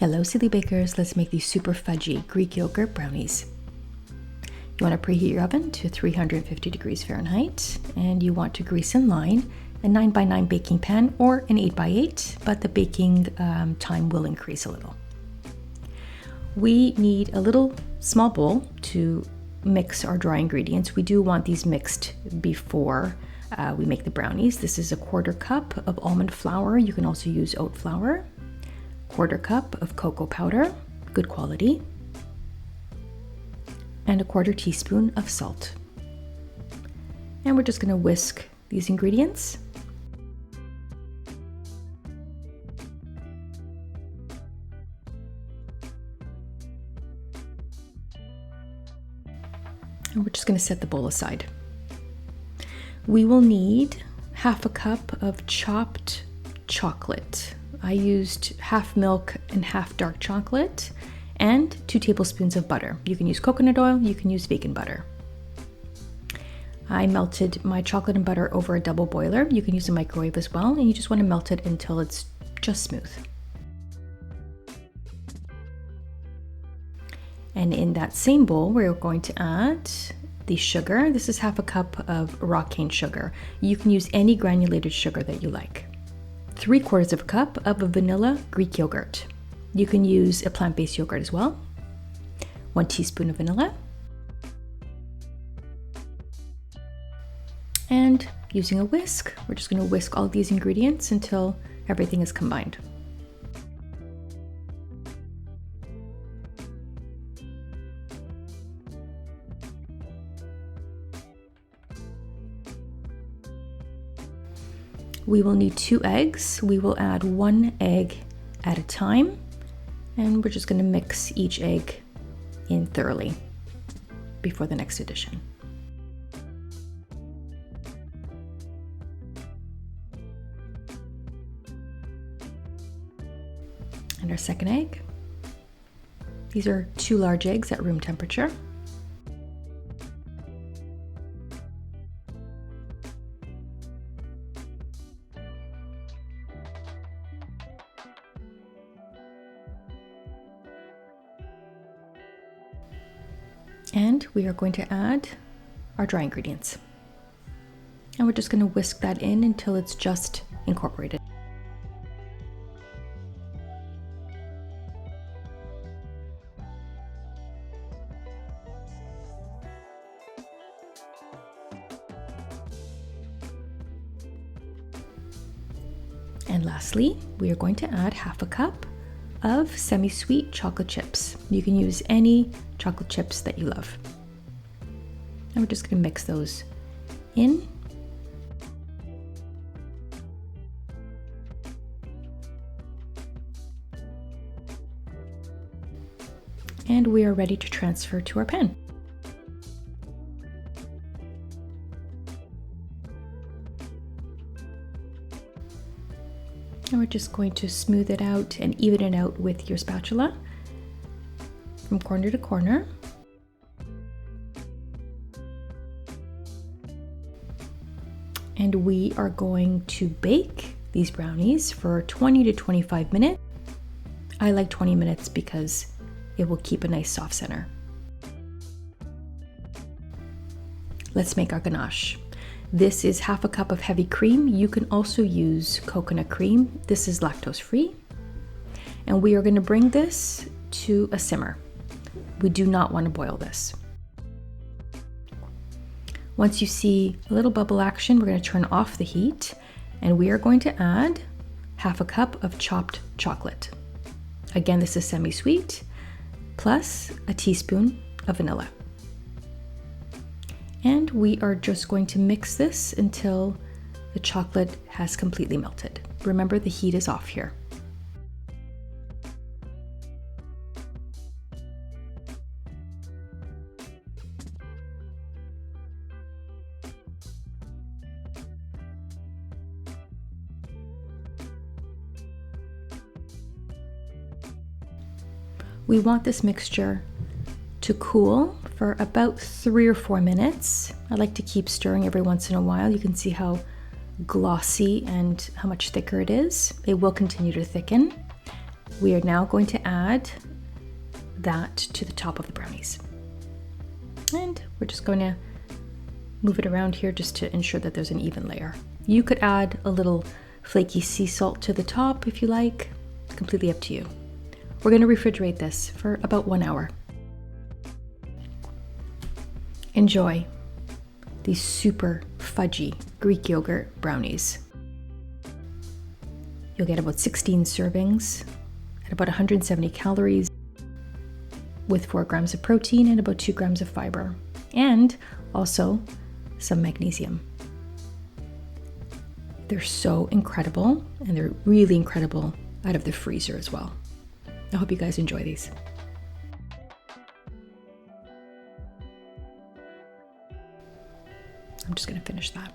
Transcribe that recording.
Hello silly bakers, let's make these super fudgy Greek yogurt brownies. You want to preheat your oven to 350 degrees Fahrenheit, and you want to grease and line a 9x9 baking pan or an 8x8, but the baking time will increase a little. We need a little small bowl to mix our dry ingredients. We do want these mixed before we make the brownies. This is a 1/4 cup of almond flour. You can also use oat flour. 1/4 cup of cocoa powder, good quality, and a 1/4 teaspoon of salt. And we're just going to whisk these ingredients. And we're just going to set the bowl aside. We will need 1/2 cup of chopped chocolate. I used half milk and half dark chocolate, and 2 tablespoons of butter. You can use coconut oil, you can use vegan butter. I melted my chocolate and butter over a double boiler. You can use a microwave as well, and you just want to melt it until it's just smooth. And in that same bowl, we're going to add the sugar. This is 1/2 cup of raw cane sugar. You can use any granulated sugar that you like. 3/4 cup of vanilla Greek yogurt. You can use a plant-based yogurt as well. 1 teaspoon of vanilla. And using a whisk, we're just going to whisk all of these ingredients until everything is combined. We will need 2 eggs. We will add 1 egg at a time, and we're just going to mix each egg in thoroughly before the next addition. And our second egg. These are 2 large eggs at room temperature. And we are going to add our dry ingredients. And we're just going to whisk that in until it's just incorporated. And lastly, we are going to add 1/2 cup of semi-sweet chocolate chips. You can use any chocolate chips that you love. And we're just going to mix those in. And we are ready to transfer to our pan. And we're just going to smooth it out and even it out with your spatula from corner to corner. And we are going to bake these brownies for 20 to 25 minutes. I like 20 minutes because it will keep a nice soft center. Let's make our ganache. This is 1/2 cup of heavy cream. You can also use coconut cream. This is lactose free. And we are going to bring this to a simmer. We do not want to boil this. Once you see a little bubble action, we're going to turn off the heat, and we are going to add 1/2 cup of chopped chocolate. Again, this is semi-sweet, plus a teaspoon of vanilla. And we are just going to mix this until the chocolate has completely melted. Remember, the heat is off here. We want this mixture to cool for about 3 or 4 minutes. I like to keep stirring every once in a while. You can see how glossy and how much thicker it is. It will continue to thicken. we are now going to add that to the top of the brownies. And we're just going to move it around here just to ensure that there's an even layer. You could add a little flaky sea salt to the top if you like, completely up to you. We're going to refrigerate this for about 1 hour. Enjoy these super fudgy Greek yogurt brownies. You'll get about 16 servings at about 170 calories with 4 grams of protein and about 2 grams of fiber, and also some magnesium. They're so incredible, and they're really incredible out of the freezer as well. I hope you guys enjoy these. I'm just gonna finish that.